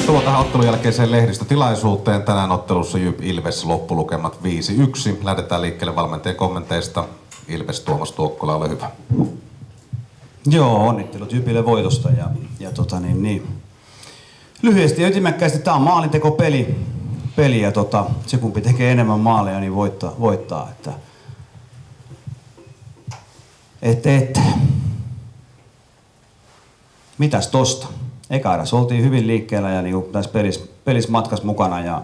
Tervetuloa tähän ottelun jälkeiseen lehdistötilaisuuteen. Tänään ottelussa Jyp Ilves loppulukemat 5-1. Lähdetään liikkeelle valmentajan kommenteista. Ilves Tuomas Tuokkola, ole hyvä. Joo, onnittelut Jypille voitosta lyhyesti ja ytimekkäästi tää on maalintekopeli. Ja se kumpi tekee enemmän maaleja, niin voittaa. Mitäs tosta? Eka eräs oltiin hyvin liikkeellä ja niinku tässä pelissä matkas mukana ja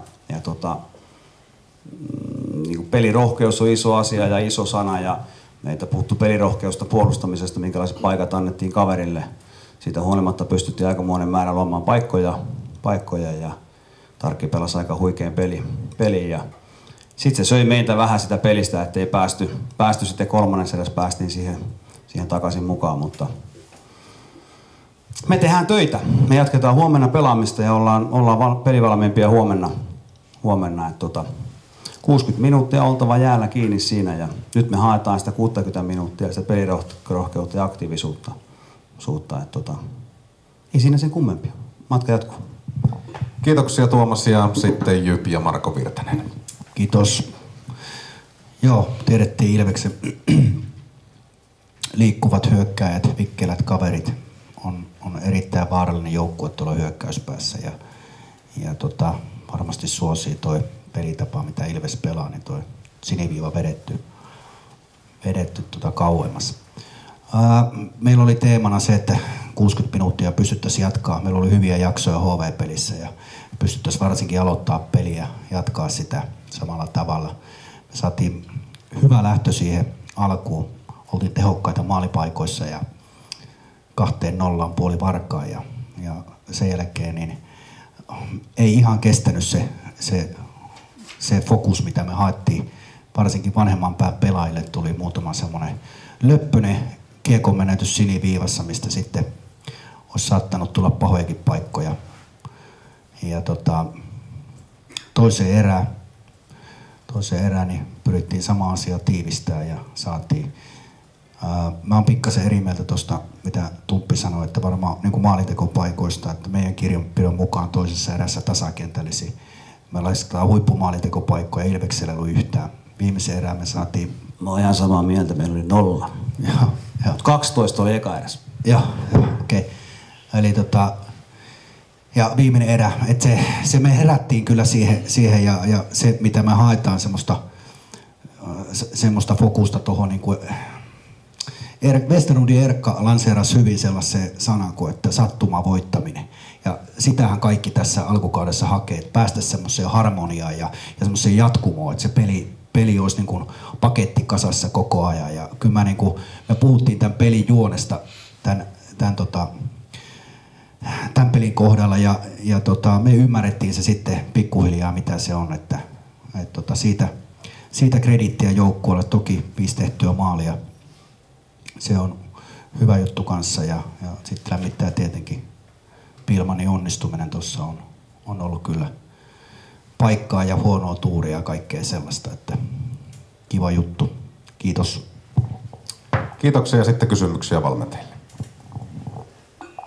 niinku pelirohkeus on iso asia ja iso sana ja meitä puuttu pelirohkeusta puolustamisesta, minkälaiset paikat annettiin kaverille. Siitä huolimatta pystyttiin aikamoinen määrä luomaan paikkoja ja Tarkki pelasi aika huikean peli ja sitten se söi meitä vähän sitä pelistä, ettei päästy sitten kolmannessa edes päästiin siihen takaisin mukaan, mutta me tehdään töitä. Me jatketaan huomenna pelaamista ja ollaan pelivalmiimpia huomenna 60 minuuttia oltava jäällä kiinni siinä ja nyt me haetaan sitä 60 minuuttia sitä pelirohkeutta ja aktiivisuutta. Ei siinä sen kummempia. Matka jatkuu. Kiitoksia Tuomas ja sitten Jyp ja Marko Virtanen. Kiitos. Joo, tiedettiin Ilveksen liikkuvat hyökkääjät, vikkelät kaverit on erittäin vaarallinen joukkue tuolla hyökkäyspäässä ja varmasti suosii toi pelitapa, mitä Ilves pelaa, niin toi siniviiva vedetty kauemmas. Meillä oli teemana se, että 60 minuuttia pystyttäisiin jatkaa. Meillä oli hyviä jaksoja HV-pelissä ja pystyttäisiin varsinkin aloittaa peliä, jatkaa sitä samalla tavalla. Me saatiin hyvä lähtö siihen alkuun. Oltiin tehokkaita maalipaikoissa ja 2-0 puoli varkaan ja sen jälkeen niin ei ihan kestänyt se fokus, mitä me haettiin. Varsinkin vanhemman pään pelaajille tuli muutama semmoinen löppönen kiekonmenetys siniviivassa, mistä sitten olisi saattanut tulla pahojakin paikkoja. Ja toiseen erään niin pyrittiin sama asia tiivistää ja saatiin. Mä oon pikkasen eri mieltä tuosta, mitä Tumppi sanoi, että varmaan niin kuin maalintekopaikoista, että meidän kirjanpidon mukaan toisessa erässä tasakentällisiä. Me laistetaan huippumaalintekopaikkoja, Ilveksellä ei ollut yhtään. Viimeisen erään me saatiin... Mä oon ihan samaa mieltä, meillä oli 0. Joo. 12 oli eka eräs. Joo, okei. Eli ja viimeinen erä, että se me herättiin kyllä siihen ja se mitä me haetaan semmoista fokusta tuohon niinku Westerlundin Erkka lanseerasi hyvin sellaisen sanan kuin, että sattuma voittaminen. Ja sitähän kaikki tässä alkukaudessa hakee, että päästä semmoiseen harmoniaan ja semmoiseen jatkumoon, että se peli olisi niin kuin paketti kasassa koko ajan. Ja kyllä me puhuttiin tämän pelin juonesta tämän pelin kohdalla ja me ymmärrettiin se sitten pikkuhiljaa mitä se on, että siitä krediittiä joukkueelle, toki 5 tehtyä maalia. Se on hyvä juttu kanssa ja sitten lämmittää tietenkin Pilmanin onnistuminen tuossa on ollut kyllä paikkaa ja huonoa tuuria ja kaikkea sellaista, että kiva juttu. Kiitos. Kiitoksia ja sitten kysymyksiä valmentajille.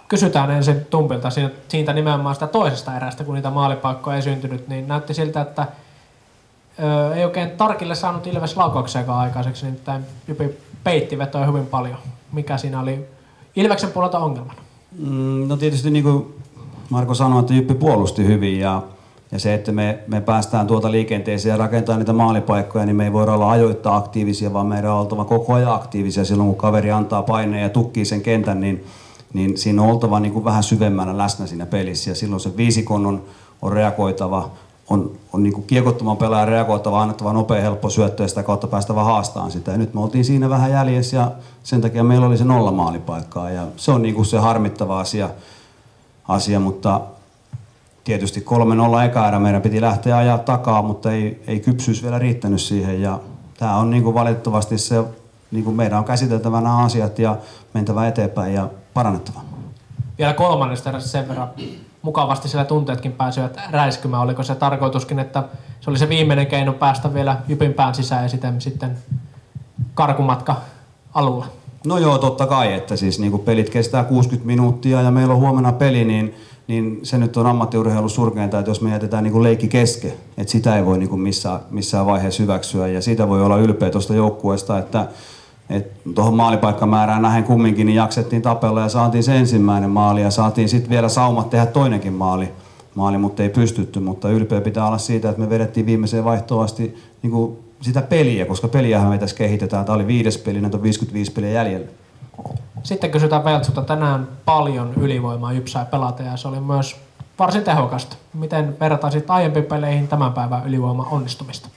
Kysytään ensin Tumpilta siitä nimenomaan sitä toisesta erästä, kun niitä maalipaikkoja ei syntynyt, niin näytti siltä, että ei oikein Tarkille saanut Ilves laukauksiakaan aikaiseksi, niin Jypi peitti vetoja hyvin paljon. Mikä siinä oli Ilveksen puolelta ongelmana? No tietysti niin kuin Marko sanoi, että Jyppi puolusti hyvin ja se, että me päästään tuolta liikenteeseen ja rakentaa niitä maalipaikkoja, niin me ei voida olla ajoittaa aktiivisia, vaan meidän on oltava koko ajan aktiivisia. Silloin kun kaveri antaa paineen ja tukkii sen kentän, niin siinä on oltava niin kuin vähän syvemmänä läsnä siinä pelissä ja silloin se viisikon on reagoitava, on niin kuin kiekottoman pelaajan reagoitava, annettava nopea helppo syöttö ja sitä kautta päästävä haastaan sitä. Ja nyt me oltiin siinä vähän jäljessä ja sen takia meillä oli se 0 maalipaikkaa ja se on niin kuin se harmittava asia, mutta tietysti 3-0 eka erä meidän piti lähteä ajaa takaa, mutta ei kypsyys vielä riittänyt siihen ja tämä on niin kuin valitettavasti se, niin kuin meidän on käsiteltävä nämä asiat ja mentävä eteenpäin ja parannettava. Vielä kolmannesta erässä sen verran mukavasti siellä tunteetkin pääsivät räiskymään. Oliko se tarkoituskin, että se oli se viimeinen keino päästä vielä Jypin pään sisään ja sitten karkumatka alulla? No joo, totta kai, että siis niin kun pelit kestää 60 minuuttia ja meillä on huomenna peli, niin niin se nyt on ammattiurheilun surkeinta, että jos me jätetään niin kuin leikki kesken, että sitä ei voi niin kuin missään vaiheessa hyväksyä ja siitä voi olla ylpeä tuosta joukkueesta, että tuohon maalipaikkamäärään nähen kumminkin, niin jaksettiin tapella ja saatiin se ensimmäinen maali ja saatiin sitten vielä saumat tehdä toinenkin maali, mutta ei pystytty, mutta ylpeä pitää olla siitä, että me vedettiin viimeiseen vaihtoon asti niin kuin sitä peliä, koska peliähän me tässä kehitetään. Tämä oli 5. peli, nyt on 55 peliä jäljellä. Sitten kysytään Veltsulta tänään paljon ylivoimaa Jyp sai pelata ja se oli myös varsin tehokasta. Miten vertaisit aiempiin peleihin tämän päivän ylivoiman onnistumista?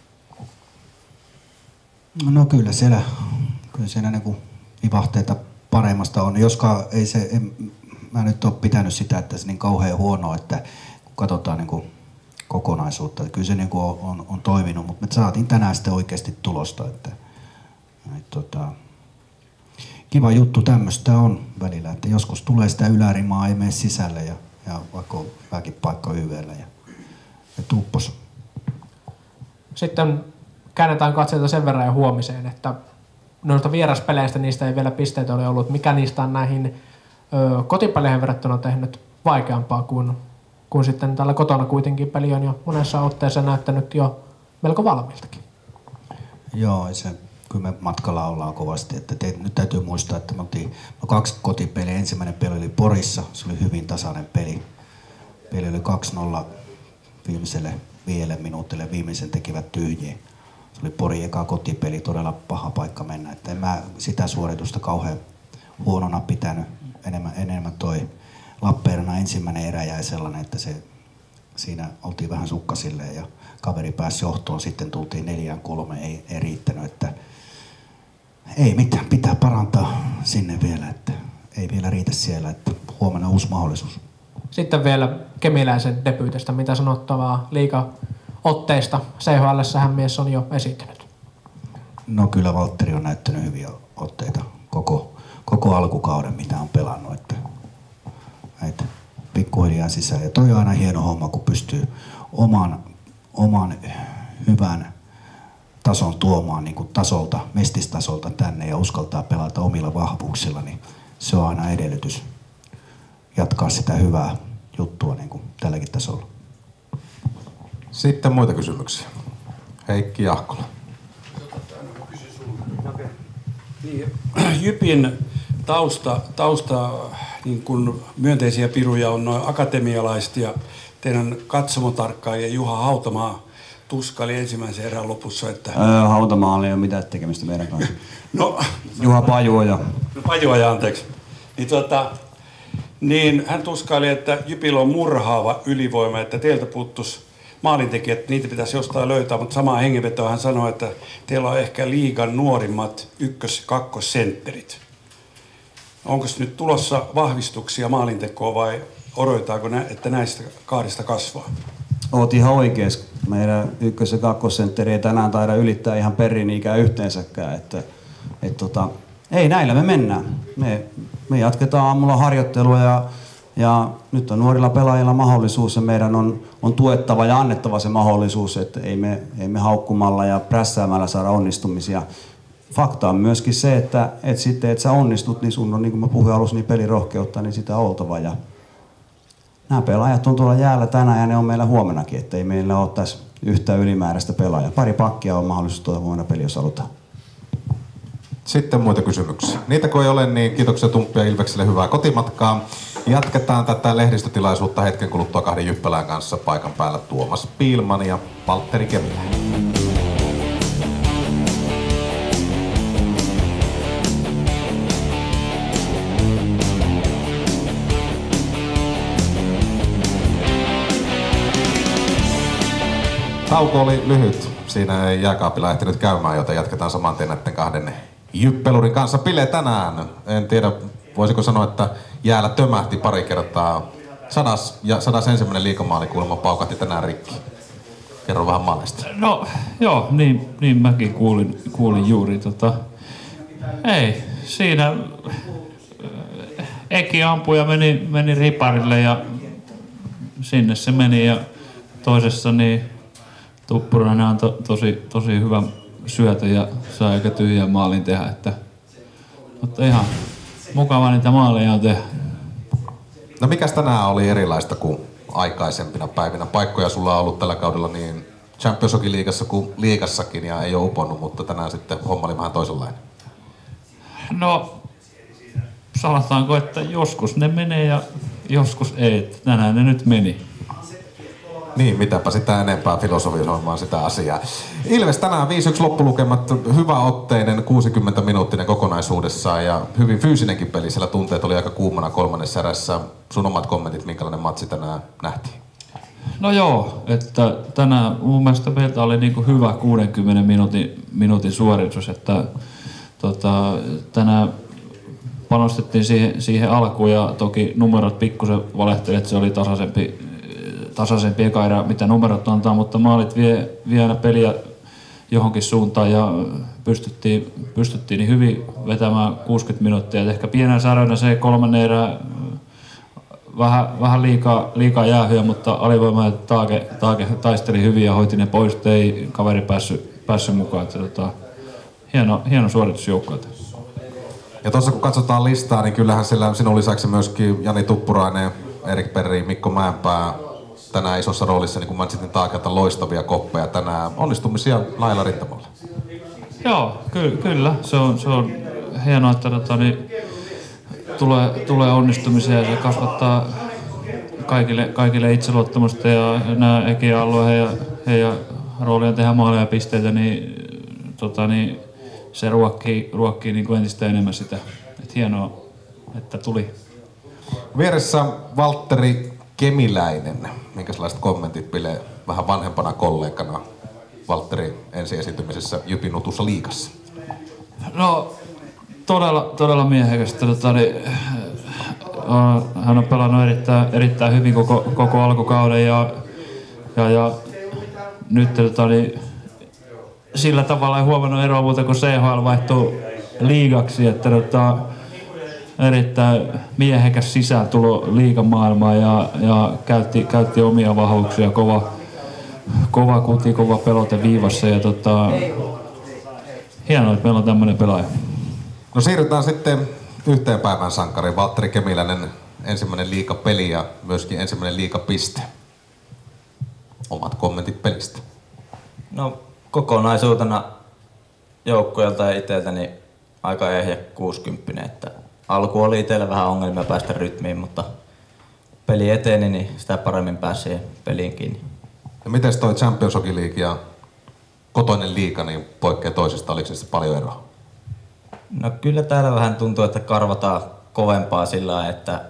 No kyllä siellä niin vivahteita paremmasta on. Joskaan ei mä nyt ole pitänyt sitä, että se niin kauhean huonoa, että kun katsotaan niin kuin kokonaisuutta. Kyllä se niin kuin on toiminut, mutta me saatiin tänään sitten oikeasti tulosta. Kiva juttu tämmöistä on välillä, että joskus tulee sitä ylärimaa, ei mene sisälle ja vaikka on vähänkin paikka YV:llä ja tuppos. Sitten käännetään katseita sen verran jo huomiseen, että noista vieraspeleistä niistä ei vielä pisteitä ole ollut. Mikä niistä on näihin kotipeleihin verrattuna tehnyt vaikeampaa kuin sitten täällä kotona kuitenkin peli on jo monessa otteessa näyttänyt jo melko valmiiltakin. Joo, kyllä me matkalla ollaan kovasti. Nyt täytyy muistaa, että me oltiin 2 kotipeliä. Ensimmäinen peli oli Porissa, se oli hyvin tasainen peli. Peli oli 2-0 viimeiselle 5 minuutille, viimeisen tekivät tyhjiä. Se oli Porin eka kotipeli, todella paha paikka mennä. Että en mä sitä suoritusta kauhean huonona pitänyt. Enemmän toi Lappeenrannan ensimmäinen erä jäi sellainen, että siinä oltiin vähän sukkasilleen ja kaveri pääsi johtoon. Sitten tultiin 4-3, ei riittänyt. Että ei mitään, pitää parantaa sinne vielä, että ei vielä riitä siellä, että huomenna uusi mahdollisuus. Sitten vielä Kemiläisen debyytistä, mitä sanottavaa liigaotteista. CHL:ssähän mies on jo esiintynyt. No kyllä Valtteri on näyttänyt hyviä otteita koko alkukauden, mitä on pelannut. Että pikkuhiljaa sisään. Ja toi on aina hieno homma, kun pystyy oman hyvän tason tuomaan niin kuin mestistasolta tänne ja uskaltaa pelata omilla vahvuuksilla, niin se on aina edellytys jatkaa sitä hyvää juttua niin kuin tälläkin tasolla. Sitten muita kysymyksiä. Heikki Jahkola. Jypin tausta niin kuin myönteisiä piruja on noin akatemialaiset ja teidän katsomotarkkailija Juha Hautamaa tuskaili ensimmäisen erän lopussa, että... Hautamaalla ei ole mitään tekemistä meidän kanssa. No, Juha Pajuoja. Pajuoja, anteeksi. Niin hän tuskaili, että Jypillä on murhaava ylivoima, että teiltä puuttuisi maalintekijät, niitä pitäisi jostain löytää, mutta samaa hengenvetoa hän sanoi, että teillä on ehkä liigan nuorimmat ykkös- ja kakkosentterit. Onko nyt tulossa vahvistuksia maalintekoon vai odotetaanko, että näistä kahdesta kasvaa? Oot ihan oikees. Meidän ykkös- ja kakkosentteri ei tänään taida ylittää ihan perin-ikää yhteensäkään. Ei, näillä me mennään. Me jatketaan aamulla harjoittelua ja nyt on nuorilla pelaajilla mahdollisuus ja meidän on tuettava ja annettava se mahdollisuus, että ei me haukkumalla ja prässäämällä saada onnistumisia. Fakta on myöskin se, että sitten että sä onnistut, niin sun on, niin kuin mä puhuin alussa, niin pelirohkeutta, niin sitä on oltava. Ja nämä pelaajat on tuolla jäällä tänään ja ne on meillä huomenakin, ettei meillä ole tässä yhtään ylimääräistä pelaajaa. Pari pakkia on mahdollisuus tuoda huomenna peli, jos halutaan. Sitten muita kysymyksiä. Niitä kun ei ole, niin kiitoksia Tumppi ja Ilvekselle, hyvää kotimatkaa. Jatketaan tätä lehdistötilaisuutta hetken kuluttua 2 jyppälään kanssa paikan päällä Tuomas Piilman ja Valtteri Kemiläinen. Tauko oli lyhyt. Siinä ei jääkaapilla ehtinyt käymään, joten jatketaan saman tien näiden 2 jyppelurin kanssa. Pile tänään, en tiedä voisiko sanoa, että jäällä tömähti pari kertaa. 101. liigamaali kuulemma paukahti tänään rikki. Kerro vähän maalista. No joo, niin mäkin kuulin juuri. Ei, siinä Eki ampui ja meni riparille ja sinne se meni ja toisessa niin Tuppurainen on tosi hyvä syötö ja saa aika tyhjän maalin tehdä. Mutta ihan mukava niitä maaleja on tehdä. No mikäs tänään oli erilaista kuin aikaisempina päivinä? Paikkoja sulla on ollut tällä kaudella niin Champions Leagueassa kuin liigassakin ja ei ole uponnut, mutta tänään sitten homma oli vähän toisenlainen. No, sanotaanko, että joskus ne menee ja joskus ei. Tänään ne nyt meni. Niin, mitäpä sitä enempää filosofisoimaan sitä asiaa. Ilves tänään 5-1 loppulukemat, hyvä otteinen, 60-minuuttinen kokonaisuudessaan ja hyvin fyysinenkin peli. Siellä tunteet oli aika kuumana kolmannessa erässä. Sun omat kommentit, minkälainen matsi tänään nähtiin? No joo, että tänään mun mielestä meiltä oli niinku hyvä 60 minuutin suoritus, että tänään panostettiin siihen alkuun ja toki numerot pikkusen valehteli, että se oli tasaisempi eka erä, mitä numerot antaa, mutta maalit vie aina peliä johonkin suuntaan ja pystyttiin niin hyvin vetämään 60 minuuttia. Et ehkä pienenä särönä se kolmannen erää vähän liikaa jäähyä, mutta alivoima ja Taake taisteli hyvin ja hoiti ne pois, ei kaveri päässyt mukaan. Että, hieno suoritus joukkueelta. Ja tuossa kun katsotaan listaa, niin kyllähän siellä sinun lisäksi myöskin Jani Tuppurainen, Erik Perri, Mikko Mäenpää tänään isossa roolissa, niin kuin mainitsin Taakelta loistavia koppeja tänään. Onnistumisia lailla rintamalla. Joo, kyllä. Se on hienoa, että tulee onnistumisia ja se kasvattaa kaikille itseluottamusta ja nämä Eki ja Alue heidän rooli on tehdä maaleja ja pisteitä, niin se ruokkii niin kuin entistä enemmän sitä. Et hienoa, että tuli. Vieressä Valtteri Kemiläinen. Minkälaiset kommentit Pile vähän vanhempana kollegana Valtteri ensi esiintymisessä Jypin Utussa liigassa? No todella miehekästä. Hän on pelannut erittäin hyvin koko alkukauden ja nyt sillä tavalla ei huomannut eroa muuta kuin CHL vaihtuu liigaksi, että erittäin miehekäs sisääntulo liigan maailmaan ja käytti omia vahvuuksia, kova kuti, kova pelote viivassa ja hienoa, että meillä on tämmöinen pelaaja. No siirrytään sitten yhteen päivän sankariin. Valtteri Kemiläinen, ensimmäinen liigapeli ja myöskin ensimmäinen liigapiste. Omat kommentit pelistä. No kokonaisuutena joukkueelta ja itseltäni aika ehjä 60, että alku oli itsellä vähän ongelmia päästä rytmiin, mutta peli eteni, niin sitä paremmin pääsi siihen peliin kiinni. Ja miten toi Champions League ja kotoinen liiga niin poikkeaa toisesta? Oliko se paljon eroa? No kyllä täällä vähän tuntuu, että karvataan kovempaa sillä lailla, että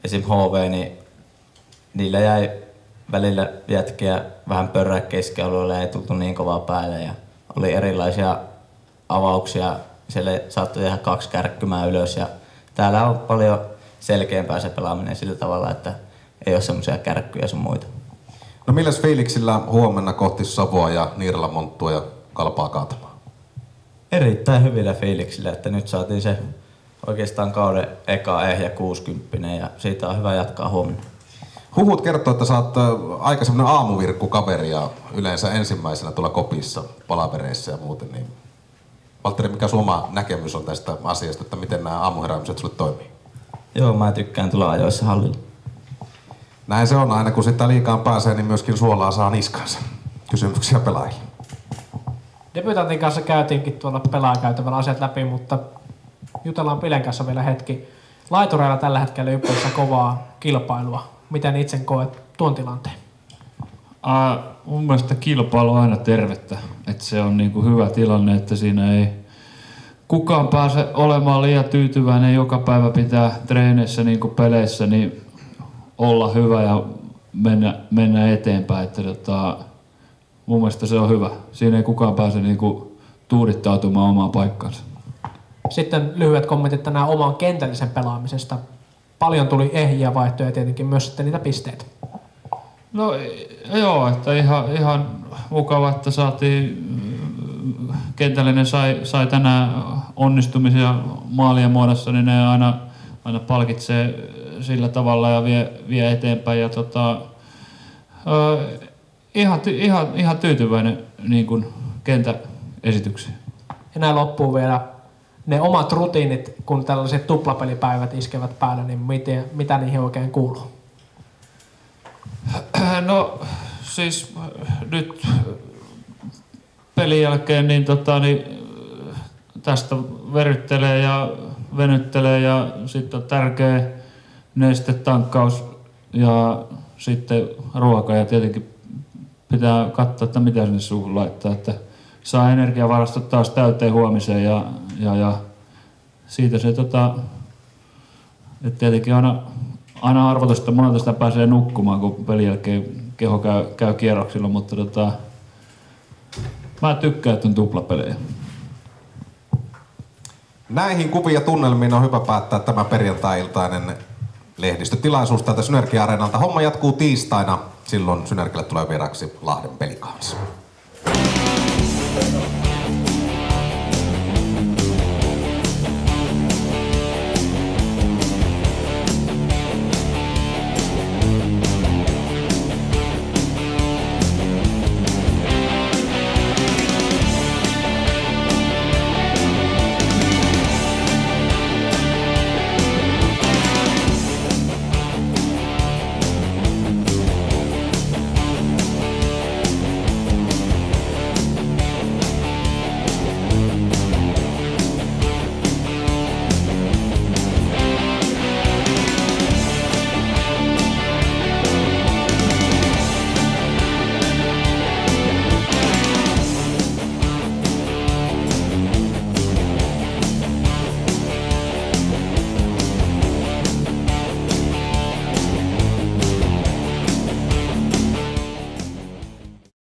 esim. HV, niin niillä jäi välillä jätkiä vähän pörrää keskialueelle ja ei tultu niin kovaa päälle ja oli erilaisia avauksia. Siellä saattoi tehdä 2 kärkkymää ylös ja täällä on paljon selkeämpää se pelaaminen sillä tavalla, että ei ole semmoisia kärkkyjä sun muita. No milläs fiiliksillä huomenna kohti Savoa ja Niirala Monttua ja Kalpaa kaatamaan? Erittäin hyvillä fiiliksillä, että nyt saatiin se oikeastaan kauden eka ehjä 60 ja siitä on hyvä jatkaa huomenna. Huhut kertoo, että sä oot aika semmonen aamuvirkkukaveri ja yleensä ensimmäisenä tuolla kopissa, palavereissa ja muuten. Niin Valtteri, mikä sun oma näkemys on tästä asiasta, että miten nämä aamuheräämiset sulle toimii? Joo, mä tykkään tulla ajoissa hallilla. Näin se on, aina kun sitä liikaan pääsee, niin myöskin suolaa saa niskansa. Kysymyksiä pelaajille. Debutantin kanssa käytiinkin tuolla pelaajakäytävällä asiat läpi, mutta jutellaan Pilen kanssa vielä hetki. Laitureilla tällä hetkellä Jypissä kovaa kilpailua. Miten itse koet tuon tilanteen? Mun mielestä kilpailu on aina tervettä. Että se on niinku hyvä tilanne, että siinä ei kukaan pääse olemaan liian tyytyväinen. Joka päivä pitää treeneissä niin kuin peleissä niin olla hyvä ja mennä eteenpäin. Että mun mielestä se on hyvä. Siinä ei kukaan pääse niinku tuudittautumaan omaan paikkaansa. Sitten lyhyet kommentit tänään oman kentällisen pelaamisesta. Paljon tuli ehjiä vaihtoja ja tietenkin myös sitten niitä pisteitä. No joo, että ihan mukava, että saatiin, kentällinen sai tänään onnistumisia maalien muodossa, niin ne aina palkitsee sillä tavalla ja vie eteenpäin. Ja ihan tyytyväinen niin kuin kentäesityksiin. Ja näin loppuu vielä ne omat rutiinit, kun tällaiset tuplapelipäivät iskevät päälle, niin mitä niihin oikein kuuluu? No siis nyt pelin jälkeen niin, tästä veryttelee ja venyttelee ja sitten on tärkeä nestetankkaus ja sitten ruoka ja tietenkin pitää katsoa, että mitä sinne suuhun laittaa, että saa energiavarastot taas täyteen huomiseen ja siitä se että tietenkin aina arvotusta monelta sitä pääsee nukkumaan, kun pelin jälkeen keho käy kierroksilla, mutta mä tykkään, että on tuplapelejä. Näihin kuviin ja tunnelmiin on hyvä päättää tämä perjantai-iltainen lehdistötilaisuus täältä Synergia-areenalta. Homma jatkuu tiistaina, silloin Synergialle tulee vieraksi Lahden Pelicans.